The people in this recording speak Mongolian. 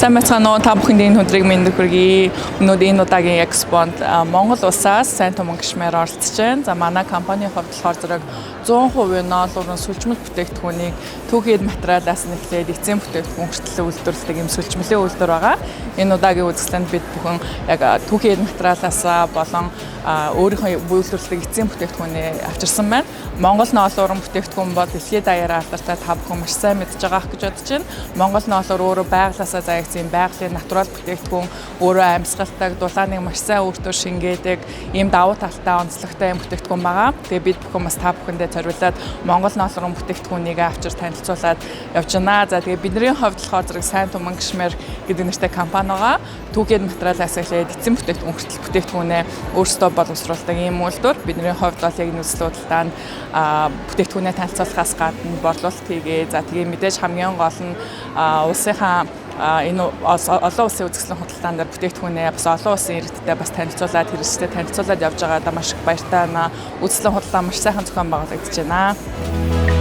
Сайн байцгаана уу та бүхэнд өдрийг мэндийг хүргэе. Өнөөдөр энэ удаагийн экспонд Монгол улсаас сайн туман гишмээр оролцож байна. За манай компанийн хувьд болохоор зэрэг 100% ноолуурын сүлжмэл бүтээгдэхүүнийг түүхийд материалаас нь эхлээд эцсийн бүтээгдэхүүн хүртэл үйлдвэрлэдэг юм сүлжмэлийн үйлдвэр байгаа. Энэ удаагийн үзэсгэлэнд бид бүхэн яг түүхийд материалаас болон өөрийнхөө үйлдвэрлэдэг эцсийн бүтээгдэхүүнээ авчирсан байна. Монгол ноолуурын бүтээгдэхүүн бол дэлхийд даяараа алдартай та бүхэн маш сайн мэдж байгаа гэж бодож байна. Монгол ноолуур өөрөө байгалаасаа заягдсан байгалийн натурал бүтээгдэхүүн, өөрөө амьсгалтай, дулааныг маш сайн өөртөө шингээдэг, ийм давуу талтай онцлогтой юм бүтээгдэхүүн байгаа. Тэгээ бид бүхэн бас та бүхэндээ зориулаад Монгол ноолуурын бүтээгдэхүүнийг авчир танилцуулаад явж байна. За тэгээ бидний хувьд болохоор зэрэг сайн туман гишмээр гэдэг нэртэй компани байгаа. Түүхийд материалаас эхлээд эцсийн бүтээгдэхүүн хүртэл бүтээгдэхүүнээ өөрсдөө боловсруулдаг ийм үйлдвэр. Бидний хувьд бол яг нөхцөл байдлаа бүтээгдэхүүнээ танилцуулахаас гадна борлуулалт хийгээ. За тэгээ мэдээж хамгийн гол нь улсынхаа энэ олон улсын үзэсгэлэн худалдаан дээр бүтээгдэхүүнээ бас олон улсын иргэдтэй бас танилцуулаад хэрэгжтэй танилцуулаад явж байгаадаа маш их баяртай байна. Үзэсгэлэн худалдаа маш сайхан зохион байгуулагдаж байна.